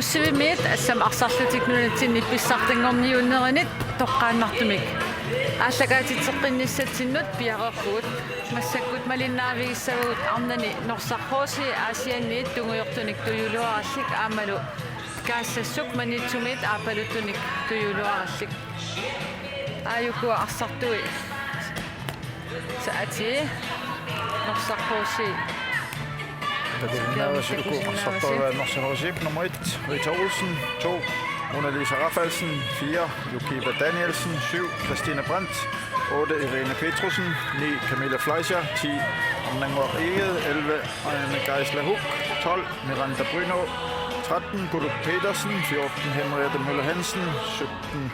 nussivimmiit assam arsarlutiknunatsin ipissartangorniunneranit toqqaannartumik ааллагаатитсеққинниссатсиннут пиареққугут массаккут малиннаавигиссагут арнани норсархооси аасианниит тунгуйортуник туйулуараллик аамалу каассассук манитсумит аапалуттуник туйулуараллик ааюкуа арсартуи саати норсархооси Navasuluku Sartova Norsehorsip nummer 1, Rita Olsen, 2, Mona-Lisa Raffaldsen, 4, Jokiba Danielsen, 7, Christina Brandt, 8, Irene Petrussen, 9, Camilla Fleischer, 10, Amnangor Eged, 11, Anne Geisler Huck, 12, Miranda Bryno, 13, Guluk Petersen, 14, Henriette Møller Hansen, 17,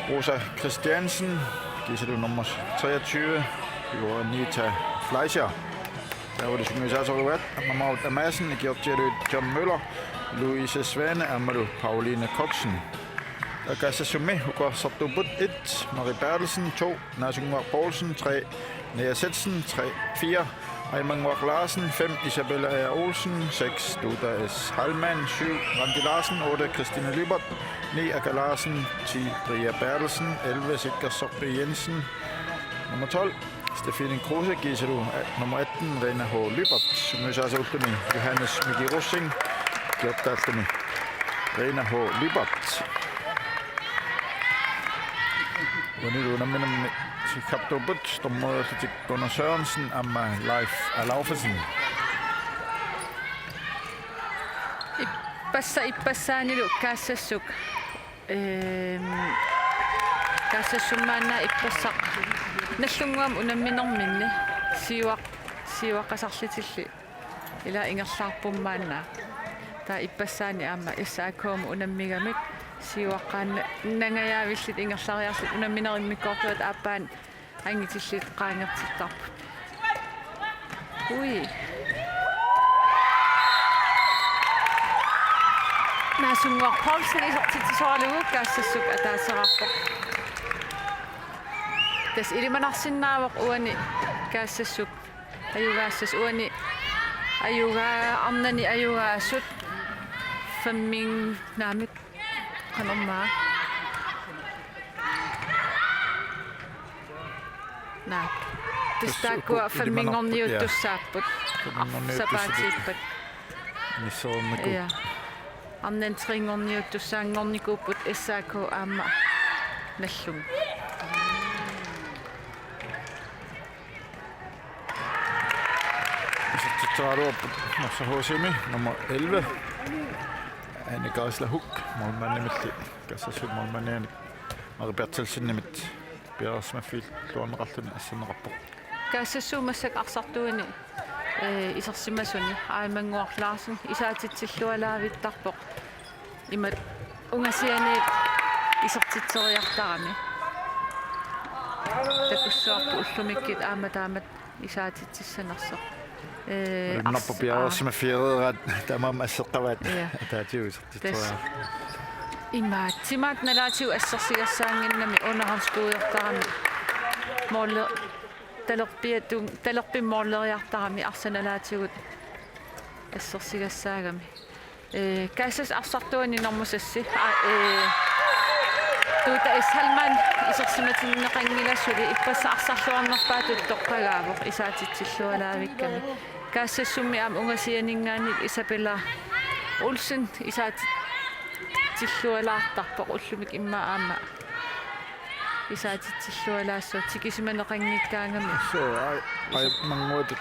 Rosa Christiansen, Gisela nummer 23, Anita Fleischer. Der var det syngesatorvet, Maud Amassen, Georg John Møller, Louise Svane, Amalie Pauline Koksen. Der gav sig med, Hugo Sabdubut 1, Marie Bertelsen 2, Narsingvar Poulsen 3, Nea Setsen 3, 4, Ayman Larsen 5, Isabella A. Olsen 6, Duda S. Halman 7, Randi Larsen 8, Christina Lybert 9, Akka Larsen 10, Bria Bertelsen 11, Sigger Soppe Jensen nummer 12, Stefanie Kruse, Giselu nummer 18, Rena H. Lybert, Syngesatorvet, Johannes Miki Rossing, Gjortaltuni, Rena H. Lybert. Venido nammen Sikaptobut, Dommertik Gunnar Sørensen, Amma Leif Alaufesen. Ippasaanilu kaassasuk kaassasummaanna ippassaq наллунгуам унамминерминни сиуаққасарлитилли ила ингерлаарпуммаанна таа иппассаани аама иссааккуум унаммигамик сиуаққаанна нангаявиллит ингерлариарлут унамминериммиккоортуат ааппаан ангитиллит qaangertittarput уи наасунгуар Поулсен исортитсуарлугу каассассук атаасераарпоқ тас илиманарсиннаавоқ уани каассассук аюгаассас уани аюгаа арнани аюгаасут фаммин наамик канормаа на тестакуа фаммингорниут туссааппут сапаатииппат Нисоомаку я арнан трингорниут туссаангорникууппут эссааку аама наллум Norsehorsimi nummer 11, Anne Geisler Huck, målmandnimit, Gassasuk målmandnimit, Marie Bertelsen-nimit, Bjergsmafil, Luanraltuni, Assanrappo. Gassasumassak arsartuini isarsimasuni Ayman Larsen isaatitsillualaavittarpoq imat ungasiani isartitseriartarami takussuarpu ullumikkit aamataamat isaatittissanersoq Nappo Bjergsmafil, tamam asseqqavat taatiusertitsoria. Timat nalaatiu assarsigassaanginnami unaharskuuyortarami moolle talerpi mooleriartarami arsanalaatigut assarsigassaagami kaassas arsartuani normusassi tuuta ishalman isarsimatinneqangilassuli ippassa arsarluarnerpaatut toqqagaavoq isaatitsillualaavikkami kaassassummi aam ungasianingaannik Isabella Olsen isaatitsillualaartarpoq ullumik imma aama isaatitsillualaassuu tikisimaneqanngikkaangami So ai manguut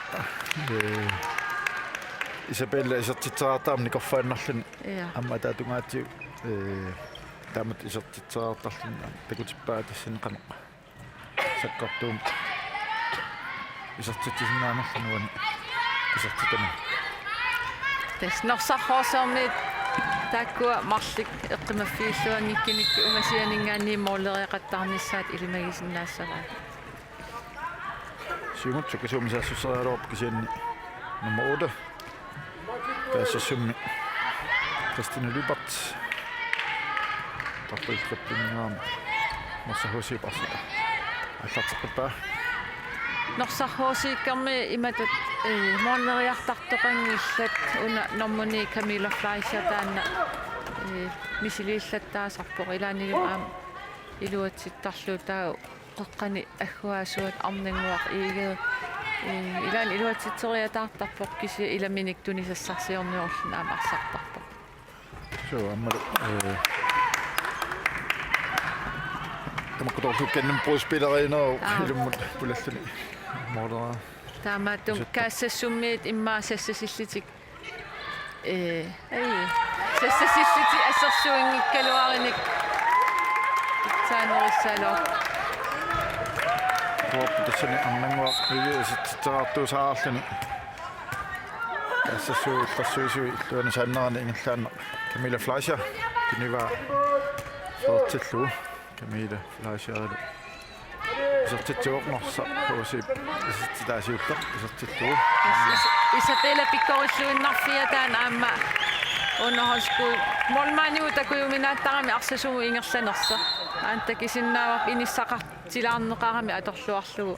Isabella isertitsaartaam nikorfaannarlun amma taatungaattiu taamat isertitsaartarlun takutippaat issaneqaneq sakkartuum isertitsinnaanarlunuani isertitami tas norsarhorsormiit taakkua marlik eqqimaffiilluangikkinikki ungasianingaanni mooleriaqattarnissaat ilimagisinnaassaraa Siumut sukasuumisaassuserialuarp kisianni nummer 8 kaassasummi Christina Lybert Tapilqappingaam Norsehorsip arsita аллартеққиппаа Norsarhuusiikkermi imatut moorneriartartoqanngillat una normuni Camilla Fleischer taanna misiliillattaasarpoq ilaanilum aam iluatsittarlu taa qeqqani agguaasuat arninguaq iigee ilaan iluatsitteriataartarpoq kisi ilaminik tunisassarsiorniorlun aam arsartarpoq so ammalu tamakkutorlukkannem bruspillerino ilummut pulalluni moornera taamaatum kaassasummiit immaasassasillitik sassasilliti assersuingikkaluarinik itsaanorissaalo Tuoppitassani annanguaq igiisitterartuusaarluni kaassassuullarsuisui luana saannerani ingerlaanna Camilla Fleischer kiniva fortillu Camilla Fleischer isartitsuoqnorsa huusip isittitaasiullar isartillu isatela pikkorilluinnarfia taan aamma unohosku molmaaniuta kujuminaattaqami arsasumu ingerlanersa aantaki sinnaawaq inissaqartilaarneqarami atorluarlugu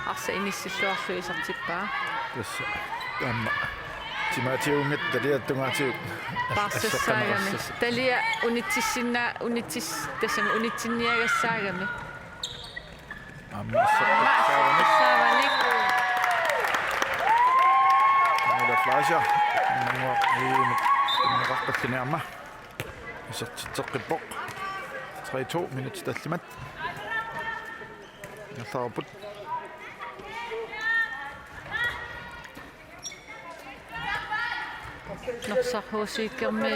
arsa inissilluarlu isartippaa tässä amma timaatiungit taliattungaatiuk parsasaagami talia tassami unitsinniagassaagammi amma saavanik Camilla Fleischer annanguaq iimut inneqarpalluni amma isartitteqqippoq 3-2 minut tallimat nallarput Norsarhuusiikkermi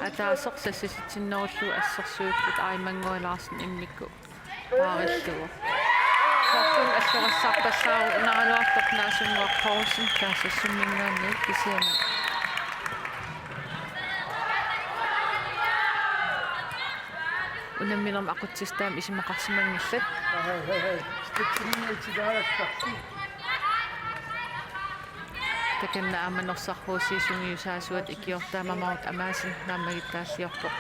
ataasersassitsinnerullu assersuupput aimangualaarsin immikku paarillugu Kortun allerassarpallaaru unaraluartoq naasumguaq Poulsen kaasassummingaanni kisiami unamminerma aqutsistaam isimaqarsimangillat takanna aama norsarhuusiisungiusaasuat ikiortaamamaut amaasin naammagittaалliorpoq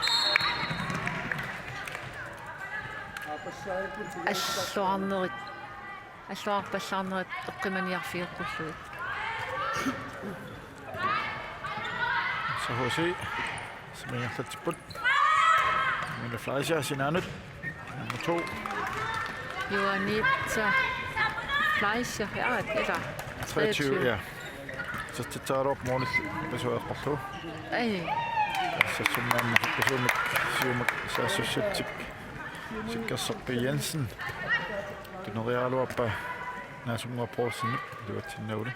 аллуарпаллаарнерит эққиманиарфиуққуллуит Sahusi smingerlatiput Camilla Fleischer sinaanut nummer 2 Joanita Fleischer eller 23 ja så titaarop moonil pasuaqorlu ai sassummaamma pasuumak saassussuttik sikkerserpi Jensen kinerialuappa naasumnguaq Poulsen luatsinnauli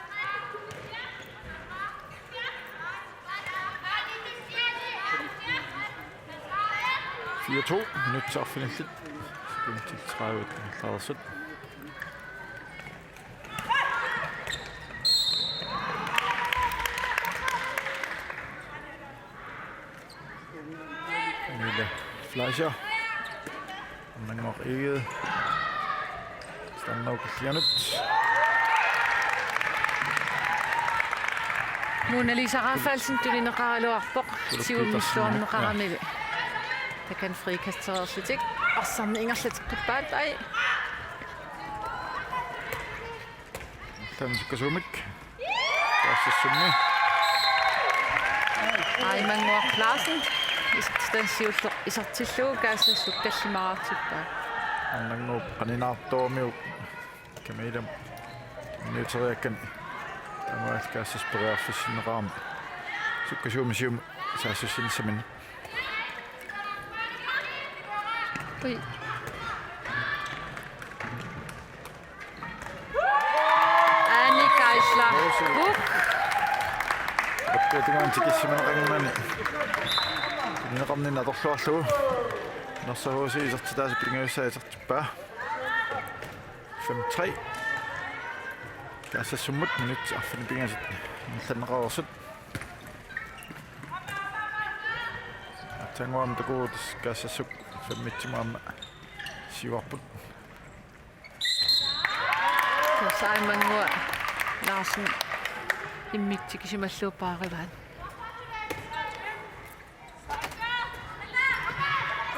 4-2 minut affinillit til 30 klaret Camilla Fleischer annanguaq igiet stannaukillianut Mona Lisa Raffaldsen tulineqaraluarpoq siummissuarneqaramili takan frikasteraersitik arserni ingerlatikqippaat ai tansukkasumik kaassummi aimanguaq Larsen istansiulleq isartillugu kaassassuk tallimaraartippaa annanguup qaninaartuumiuk Camilla minuuteriakkan tamaal kaassasperearfissinneqaarma sukkasuumisium saassussinnissamin Ui. Annika Eisler. Appuutingaan tikissimaqanngani. Nineqarnin atorluarlugu. Norsarhuusi isertitaasippilingavissaaisertippaa. 5-3. Kaassassumut minut arfinipingasit. Nallanneqarersut. Tanguam takuutis kaassassuk 5-5 siuarput. Saimangua Larsen immittikisimalluuppaarivaat.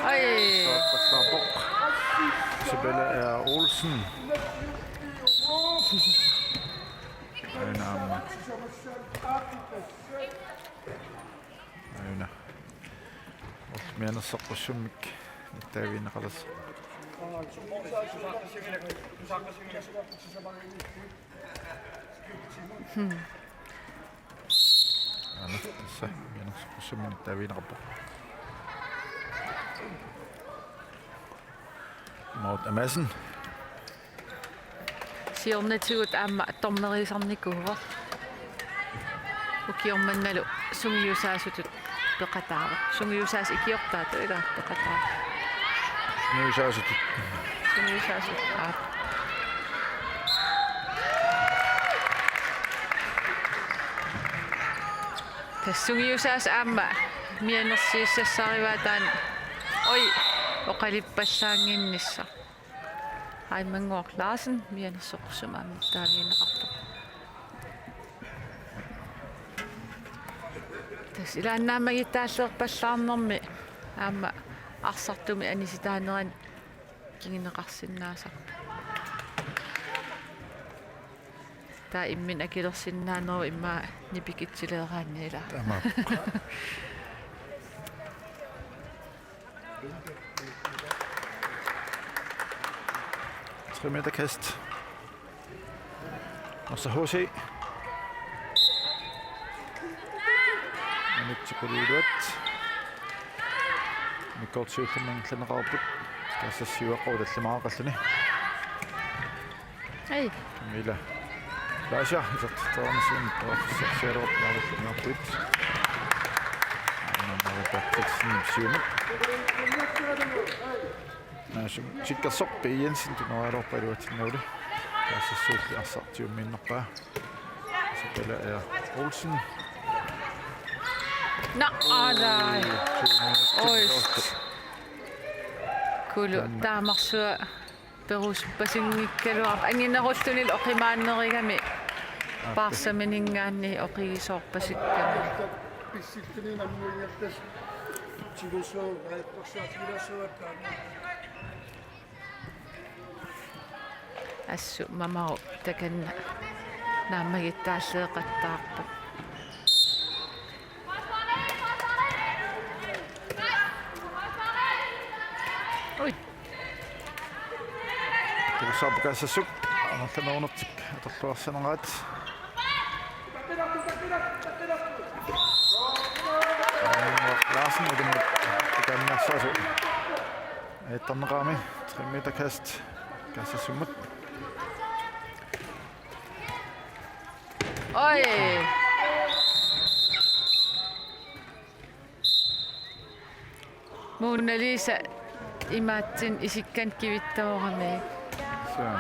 Ai. Isabella R. Olsen. Aina amma. Aina. Mianersoqqussummik taaviinaqalas. Ana tassa mianersoqqussummik taaviinaqappa. Maut amassen. Siornatigut aamma tormerisarnikuuva. Ukiormannalu sungiusaasutut peqataava. Sungiusaas ikiortaatu ila peqataava. Sungiusaasutut. Sungiusaasut aap. Tassungiusaas aamma mianersiissassarivaataan oi oqalippallaanginnissa. Aimanguaq Larsen mianersoqsum aammittaaviineqarpa. Tas ilaannaamagitaalleerpallaarnermi aamma arsartumi anisitaaneran kingineqarsinnaasa. Taa immin akilersinnaaneru imma nipikitsileeraanniila. Tama. Meterkast. Og så HC. Og nyt til Kuliduat. Mikko Tsyffelman Klenneraput. Tässä syöqaudet limaaqalluni. Hei. Camilla. Flasha, isat taarnasuun professor Jarlaput. Anna Patricksen syömät. Chica soppi Jensen til når Europa er til noget. Der er så sødt at sagt jo mindre bare. Så det er Olsen. Nå, nej. Oj. Kulu taamarsuа perus pasingikkaluaq anginnerultunil oqimaannerigami paarsamininggaanni oqigisoorpasikkami pissikkenin ammuiattas tilusoo raipporsaatilassuattaana assu mamaru takanna naammagittaalleeqattaarpu oi Det så på så sup. Og så når nok at der er sådan ret. Larsen og det kan man så. Et andet ramme. 3 meter kast. Kasse summet. oi Mona Lisa imaatsin isikkan kivittavorami. Så.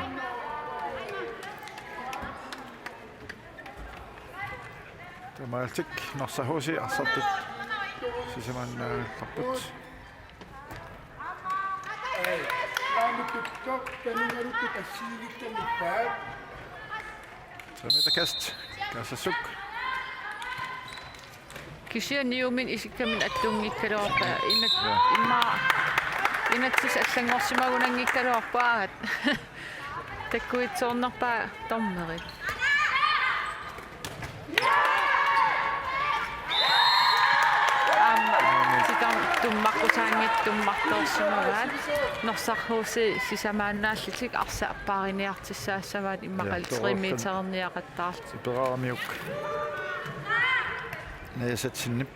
Det må altid når så HC er sat det. Så man kaput. Laamututto passiivittamippaat 3 meter kast. Kasse suk. Kisianiumin isikkamin attungikkaluarpa inatsis allangorsimagunangikkaluarpaat takkuitsoornerpaa tormerit sitam tummartorsimavat norsarhuusi sisamaannaallitsik arsa appaariniartissaassavaat immaqal 3 meterniaqattaart Separamiuk. Næsat sinip.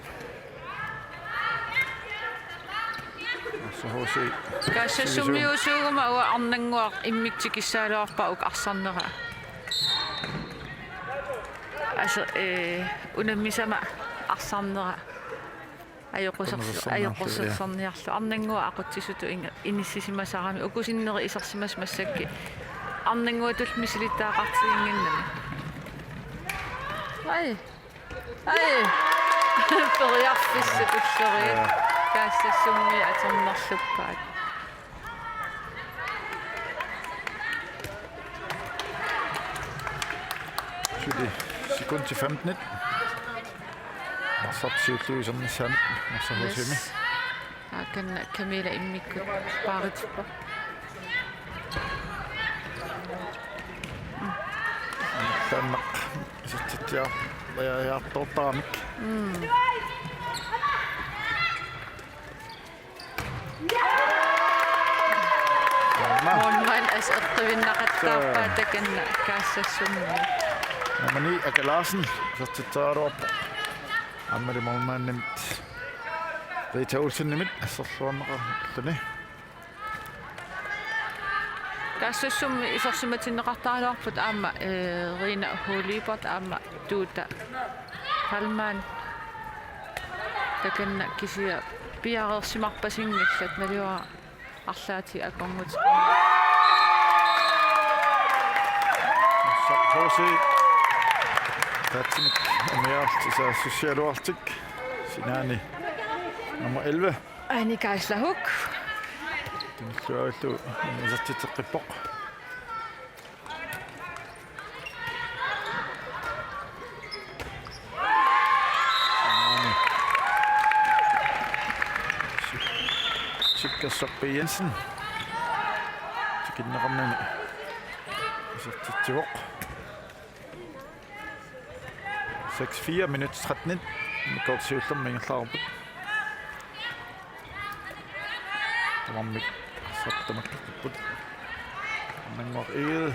Så HC. Kassa summiusuuguma ua arnanguaq immiktikissaaluarpa uk arsarnera. Altså unammisama arsarnera. Ajoqusserniarlu arnangua aqutsisutu inississimasarami ukusinneri isarsimas massakki. Arnanguatul misilittaaqartiginginnami. Ai. Ai. Periarfissapulleria. Kaassasummi aternerluppaat. Sekund til 15. Og så til sådan sand, og så hos hende. Kan Camilla immikku paarituppa. Иллааннақ исертитиар яартортарамик. Målmand as eqqivinnaqattaarpaa takanna kaassassummuu. Namani Akalaasen исертитааруарпа. Аммали målmandnimit. Rita Olsen-nimit ассерлуарнеқарлуни. Kaassasummi isorsimatinneqartaalуарпут аама Rina Hulibert аама tuuta Palman takanna kisia piareersimarpasinngillat naliua арлаати акорнут Хоси татсиник амиарт сосиалуартик синаани номер 11 Ани Кайслахук тинлуаллу нисертитеққиппоқ Sipkassorpi Jensen tikinneqarnani isертитсуоқ 6-4 minutter 13 mikkortsiullum mingerlaarput tamammik sartamakkipput nangor eel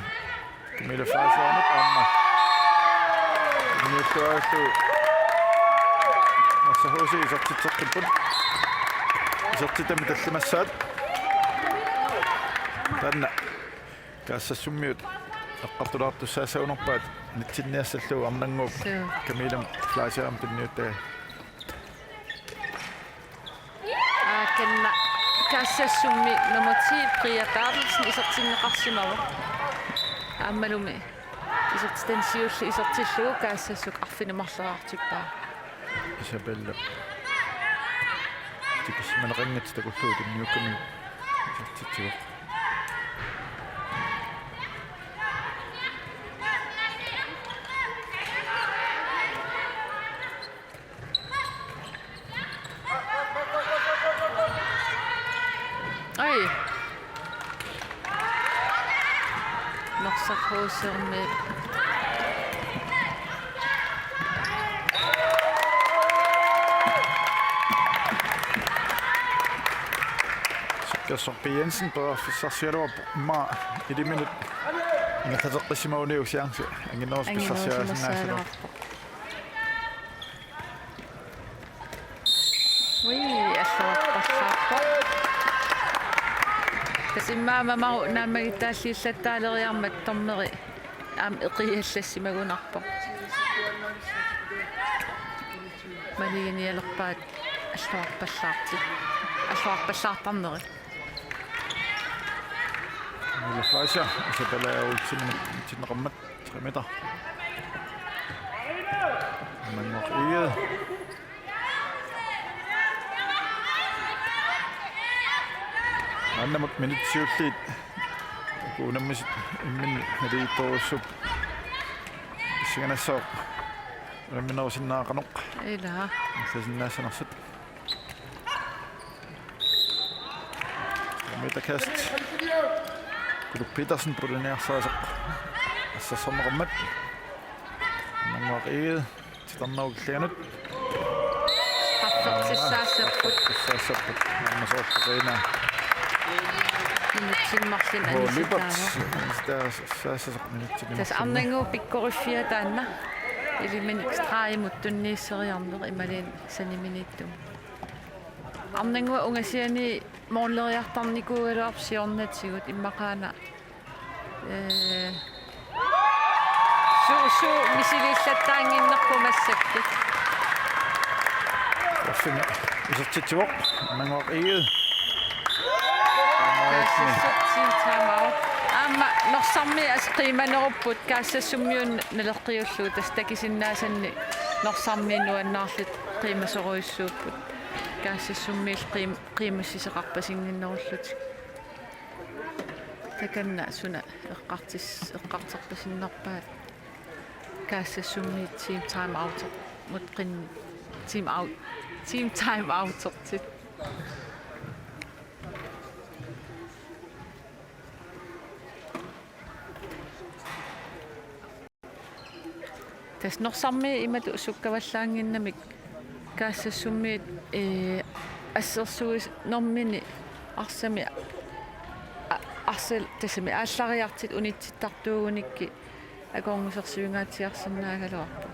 Camilla Fleischhornet amma minuttuaallu nassahusi isертитеққиппут isертитами таллимассаат танна каассассуммиут эққартулаартуссаасаунерпаат нитсинниассаллуу арнангууп Camilla Fleischhorn пинниутаа kenna kaassasummi nummer 10 Priya Bertelsen isertinneqarsimava aammalumi isertitensiulli isertilluu kaassassuk arfinimarleraartikpaa Isabella tikis manaqangat takulluut inniukkami isertitsuoq ai norsaqhuusermi Sipkassorpi Jensen på fissarsialuarpu ma 1 minut ingattateqqisimauniusiaangsi anginneruspisarsiaasinaasulu ui аллуарпарлаарпа тасиммаама мару наамагитааллииллаттаалериармат торнери аам эқиаллассимагунарпа малигиниалерпаат аллуарпаллаартарнери Camilla Fleischer Isabella Olsen-tinneqammat 3 meter nangor eel annamut minutsiulliit kuunammisit immin naliittorussuk issiganassoq ulamminerusinnaaqanoq ila илласиннаассанерсут метакаст Kulu Petersen puluniarsaasaq assassorneqammat nangor eel titarnaugillianut qaffeqsissaassapпут saassapпут nammasoortorina minutsimmarlin anissitaava tas arnanguu pikkoriffiа таанна илиминик страимут туннииссериарнер ималин саниминиттум арнангуа унгасиани моонлериартарникуугалуарсиорнатсигут иммақаана су мисилииллаттаангиннерпу массакки Orfina isертитсуоқ nangor eel аама норсарми асқиманеруппут каассассуммиун налеққиуллуу тастакисиннаасанни норсарми нуаннаарлут қимасоруйуссууппут каассассуммиил қимассисеқарпасингиннеруллут таканна суна эққартерпасиннерпаат каассассумми team time out мутқин team time out тит Tas norsammi imatu sukkavallaanginnamik kaassassummit assersuis normini arsami arsel tasami ааллариартит унитситтартуугуникки аконгусерсуингаатиарсинаагалуарпа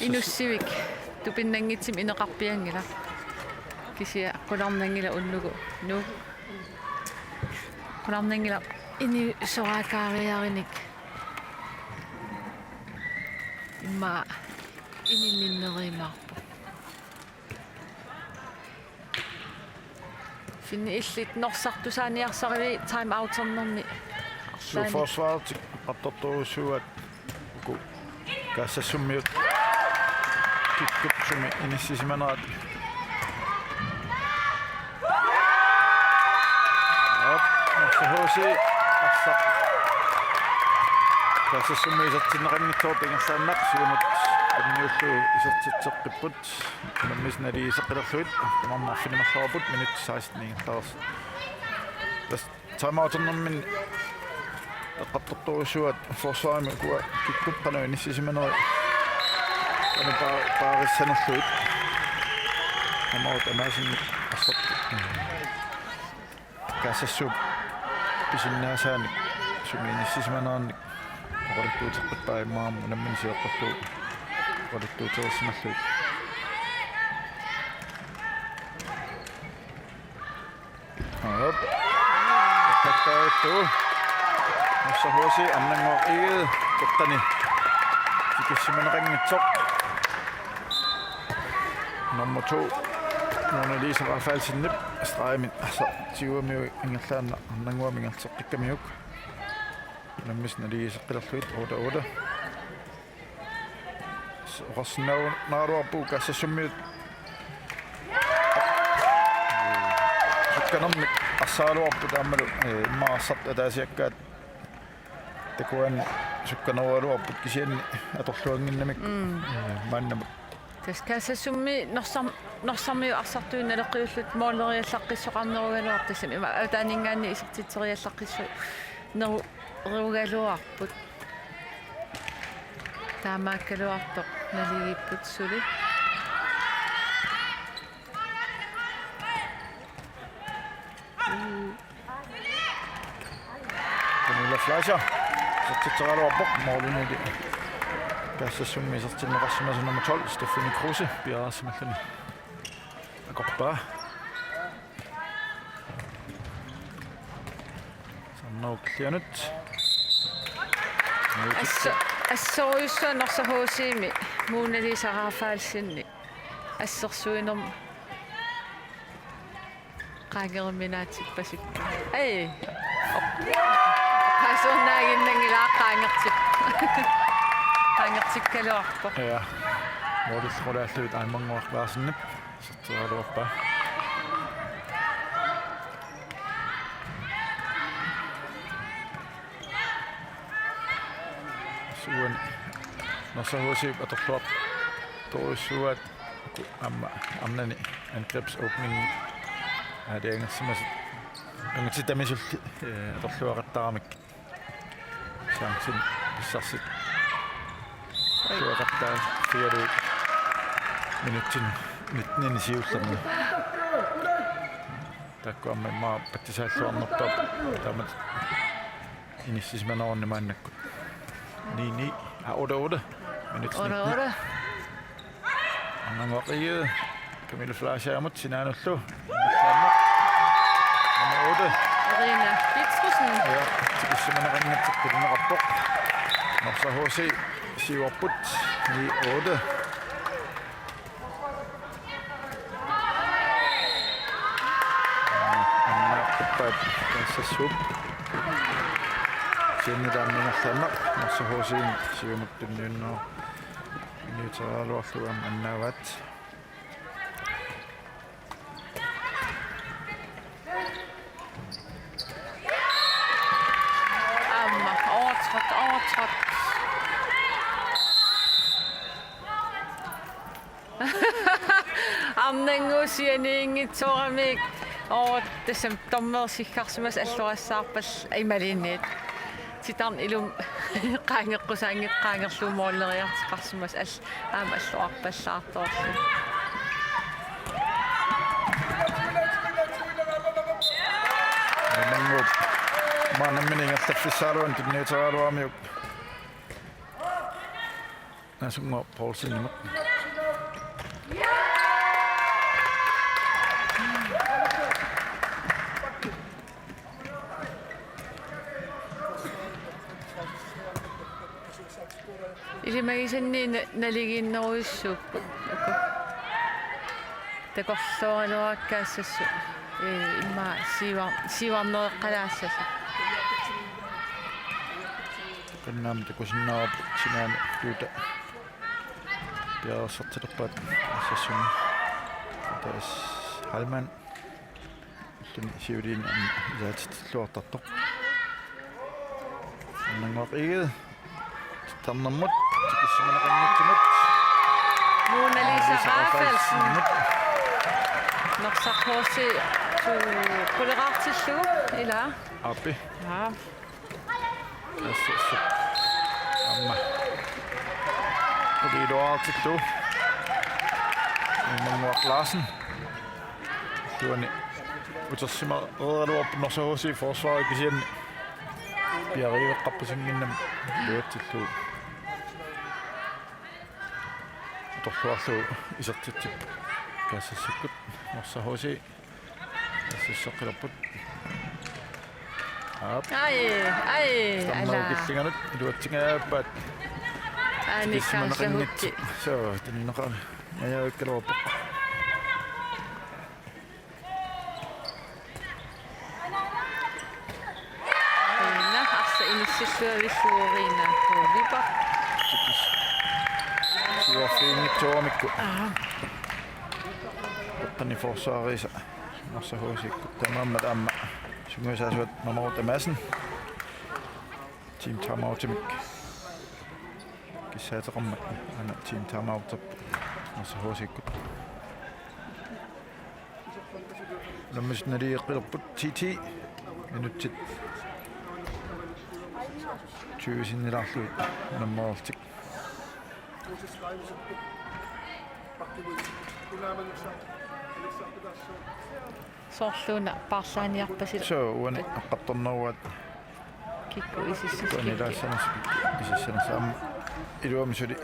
инуссивик тупиннангитсим инеқарпиангила кisia qulornangila unnugu nu qulornangila ini soraakaariarinik imma ininninnerimaarpu finni illit norsartusaaniarsarivi time outernerni Så forsvaret attortuussuat ku kaassasummiut kikkupsumi inissisimanaat Hosi assa kaassasummi isartinneqanngitsoortingersaannaq suumut anniullu isertitseqqipput nammisnali iseqqilerluit tamarmarfinimarluarput minut 16 tas timeouternermin eqqartortuussuat forsvaarimi kuwa kikkuppanu inissisimanaat anu paarissanerluit amaut amaasin assart kaassassuup pisinnaasaanik sumiinissisimanaarnik oqalittuuteqqippaimmaarmu nammin siaqqartuu oqalittuuterissimalluit hop takkaauttu massahuusi annangoqiil teqqani tikissimanaqqangitsoq nummer 2 Mona Lisa Rafaelsinnip straimin assa tiuamiu ingerlaanna annanguamingerteqqikkamiuk nammisnali iseqqilerluit 8 oqarsinnaau naaruarpu kaassasummiut sukkanermik assaaluarpu taammalu immaarssart ataasiakkaat takuan sukkanerualuarput kisianni atorluanginnamik maannamuk tas kaassasummi norsarmiu arsartuinaleqiullut mooleriallaqqissoqarnerugaluartassam ima ataaningaanni isertiteriallaqqissu nerugaluarput taamaakkaluartoq naligipput suli Camilla Fleischer sertiteraluarpoq moolunuli kaassasummi isertinneqarsimasu nummer 12 Stefanie Kruse piaraassimallani akorpaa sannauklianut ассоруйуссуа норсахуусиими Муна Лиса Рафаэлсинни ассерсуинерм qaangerimminaatipпасикка эй qasurnaaginnangilaaqqaangertip qaangertikkaluarpo ja moodulqulaалluut aimmanguarklaarsinnip serteraluarpa suun norsahuusiip atorluaq toruissuat amnani angrips opening adeangersimasit angutitamisulli atorluaqattaramik saangsin pissarsit tuaqattaa fialuut minutsin nitnini siullerni takkuamma maa pattisaalluarnerpaap taamat inissisimanaorni maannakkut 9 8 minut ora annangoqiu Camilla Fleischer amut sinaanullu nummer 8 Irina Pitrusen ja tikissimanaranngitseqqilunerappoq norsahuusi siuarput 9 annaaqpippaat kaassassuup siannilaammingerlaannaq norsahuusiin siumuttunniunnoo niuteraluarluam annaavat overtrådt Qarnanguusianiingitsoramik tassam tormersikkarsumas allurassаарpal imalinniit sitarn ilum qaangeqqusaangeqqaangerluumoolleriartiqarsumas aama alluarpallaartoorlu Mangup manamminingallaffissaaluan tinniuteraaluarmiuk nasungo Poulsen-nimut Ilimagisanni naliginneruissuupput takorlualuakkaassassu imma siiwarnereqqalaassasa qannaam takusinnaarap sinaani tuuta piasertilerpaat assassuni taas halman tuni siuliin ilaatitluartartoq nangaqiged tarnermut tikissumanaqannittumut Mona-Lisa Rafelsen norsarhuussi quleraartillugu ila appi ja assassuk amma quliluartillu manguaqlaasen tuani utersima eeraluarpu norsahuussi forsvaret kisianni piariveqqarpasinginnam luatsillu torluarlu isertitip kaassassukkut norsahuussi assassaqqilerput ai ala killinganut luatsingaappaat aanikkaarlahutti so tinneqa ajaakkaluarpoq ina arsa inissilluavilluuriina huulipa siuarfiinnitsuarmikku oqqani forsvaarisa norsahuusikku tamaammat aamma sunguisaasuat Mamoruta Madsen team timeoutimik kissaateqarmat ana team timeoutarp norsahuusikkut lammisnaliiqqilerput 10 minutsit 20 sinnilaarluit nammoortik soorluuna paarlaaniarpasit so uani aqqartorneruat kikku isissis tuanilaassanas isissanassaam iluamisuli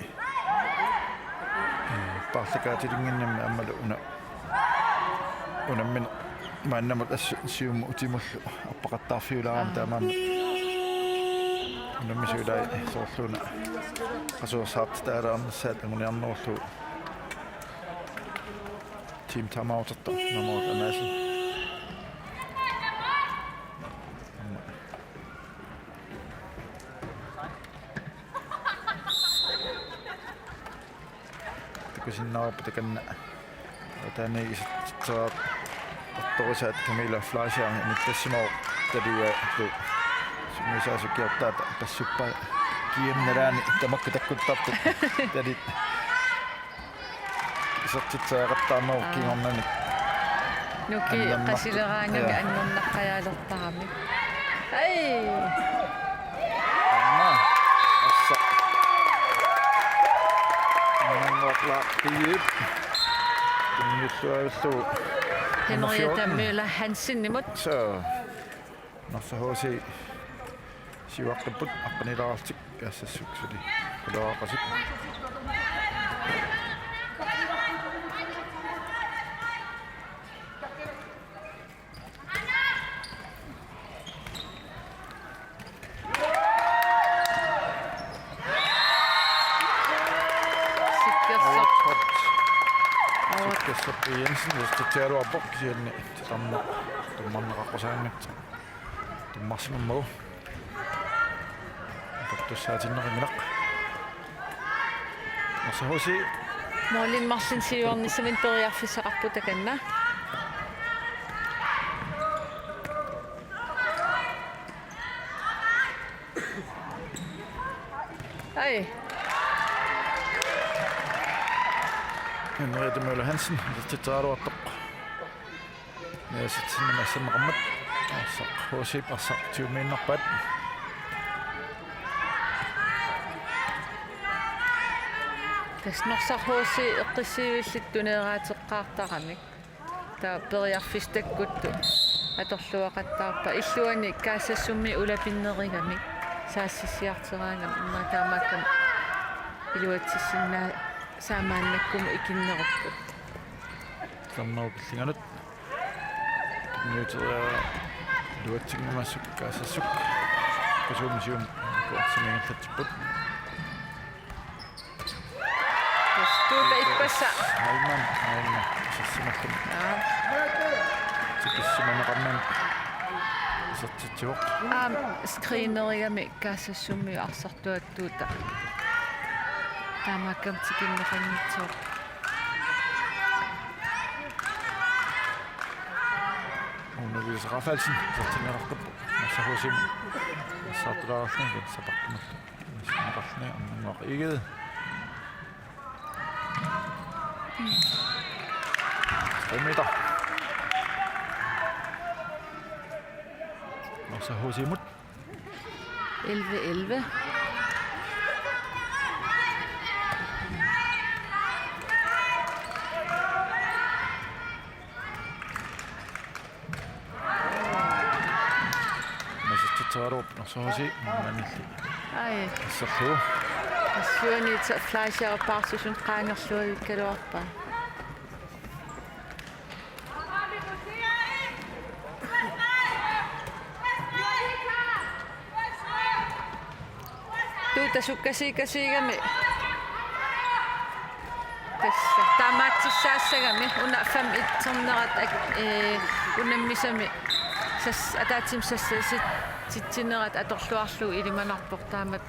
paarlakaatilinginnammi ammalu unammin maannamut sium utimullu appaqattaarfiulaaram taamaamma unammisulaai soorluuna qasuersaartitaalaarnissaat anguniarnerullu team timeoutarta Mamoruta Madsen takusinnaarpa takanna taanigisitteraa attorisaat Camilla Fleischer nittassimoo talia sungisaasukiortaata passuppaa kiimnalaani tamakka takkuttartut talit isertitsaaqattaarneru kingornani nuki qasileraangami annernaqqajaalertarami ai amma assa nangoqlaaqqiip tunnissuavillu Henrietta Møller Hansen nimut so norsahuusi siuaqqiput aqqanilaartik kaassassuksuli qulaaqasik Sikkersoppi Jensen justitialuarpoq kisianni titarna tummarneqaqqosaangit tummarsimammagu tattussaatinneqinginaq norsahuusi Molin Martin siuarnissamin periarfissaqarpu takanna ai Henriette Møller Hansen титааруартоқ яситсинна массаннеқармат ассақ хосип ассақ тиумииннарпаат таснорсархууси эққиссиивиллит тунеераатеққаартарамик таа периарфистаккутту аторлуақаттаарпа иллуани каассассумми улапиннеригамик саассисиартераангам имматаамаккам илуатсиссиннаа саамааннаккуму икиннеруппут самноопиллинганут ньютераа дуатсигнамассук каассассук касуумисиум коорсимингерлатсиппут тууда иппасса айман сассималлум тикиссиманеқарнан саттитсуоқ скринеригами каассассумми арсартуаттуута таамаккам тикиннеқаннитсуоқ Louise Raffaldsen саттинерартуп массахусим саатраарлун сапартумаллу синеқарни аммаақ игед Стэмэда массахусимут 11-11 таароо носооси манилли ай ассерлуу ассуани флайшерпаарсусун qaangerluagikkaluarpa tuuta sukkasiikasiigami tassa taamaatsissaassagami una fam itsernerat unammisami sas ataatim sassasit ситсинерат аторлуарлу илиманарпор таамат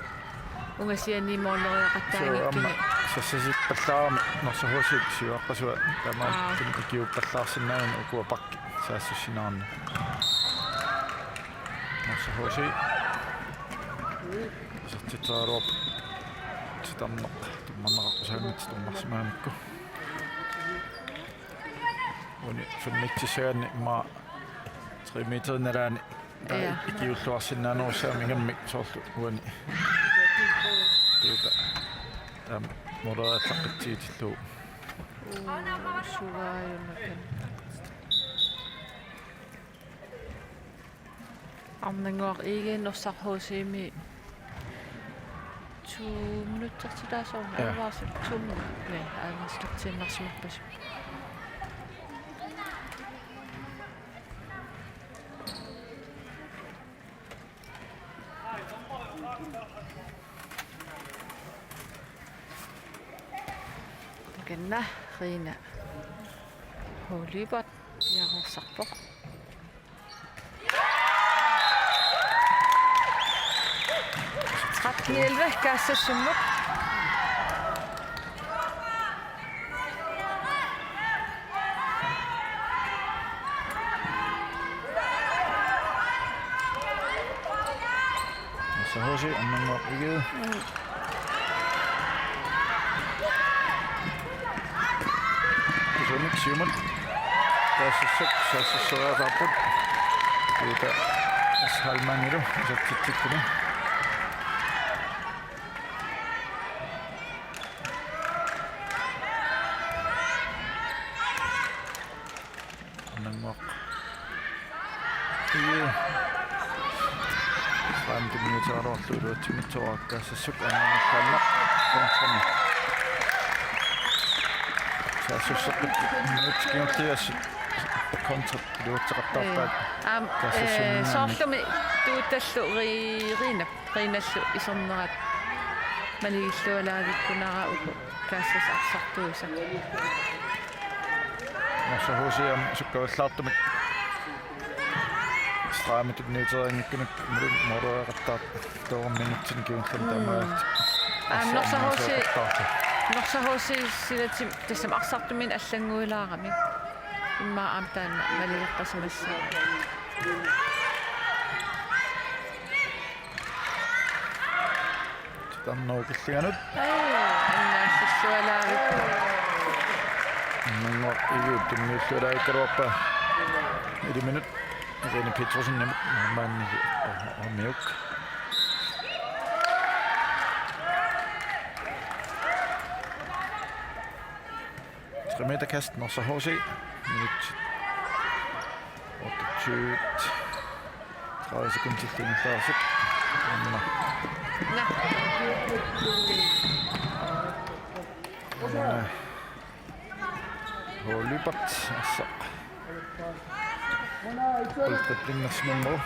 унгасианимоонериақаттаагиккини сассасиппаллаарами норсахуусип сиуаққасуа тамаа киуппаллаарсинаан укуапарки саассуссинаарна норсахууси саттитааруап титамнеқ тумманнеқаққусаамит туммарсимаамикку уни фэммитсисаани ма 3 метр нараани Ikiulluarsinnaanерусаамигаммик соорлу уани туута там модерааллаққитсиитиллуу сугааюмакан амнангуар игeennorsarhuusiimi 2 minutter tilaasорна аваарсу 2 minutter не аанастутсиннарсимарпасу Ganna Rina Holibot Jarosarpo 13-11 kaassassummut Sahosi ammangoq iged Sonik siumut tassuk sassuraataaput tuuta ashalmangilu sattittikkuna ammangoq iged 30 minutter uluatsimitsuraakkaassassuk ammangoqqaannaq kontrani сассуссеққит минутикиуллиас контракт луутсеқартаарпаат соорлуми тууталлу риналлу исернерат малигиллуалаагиккунара уку каассас арсартуиса носохусиам суккаваллаартумик страамит минутерингиккунак мулун морерақартаат 2 минутин киунлан тамаат норсахууси силатим тассам арсартумин аллангуилаарами имма аамтаана малиеққасимассаа танноо киллиганут аннаассуалаарикку Nummer ikke det miljø der ikke oppe i det minut. Irene Petrosen nemt man og Mjuk. 3 meter kast Norsa HC. Minut 28. 30 sekunder til den første. Hålybert, altså. Boltdribbling nummer.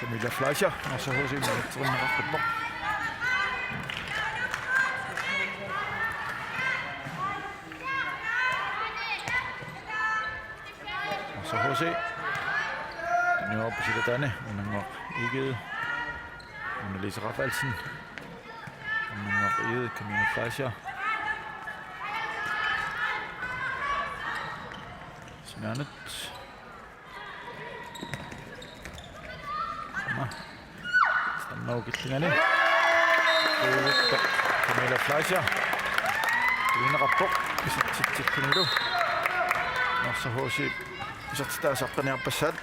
Camilla Fleischer, Norsa HC med et trin rett på. Så HC. Den er oppe på Silledane. Nummer ikke. Annelise Raffaldsen. Nummer ikke. Camilla Fleischer. Smørnet. Kommer. Stemmer også tingene. Camilla Fleischer. Griner rapport. Sit Pinito. Norsa HC. Sitä sakkani appasad.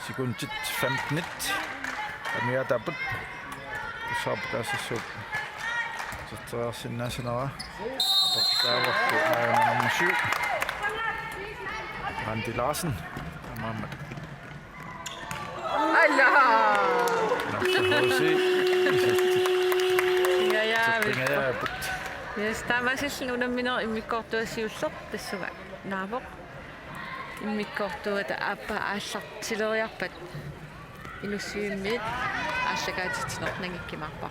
Sekundit 15. Kami dapat sabda sesuk. Setelah sinna senara. Apakah waktu nomor 7. Randi Larsen. Muhammad. Allah! Ja. Yes, tämä siis sinun minä imikkohtua siussot tässä naavok. Imikkohtua että appa assartileriarpat. Ilusiummit assakaatit nornangikkimarpar.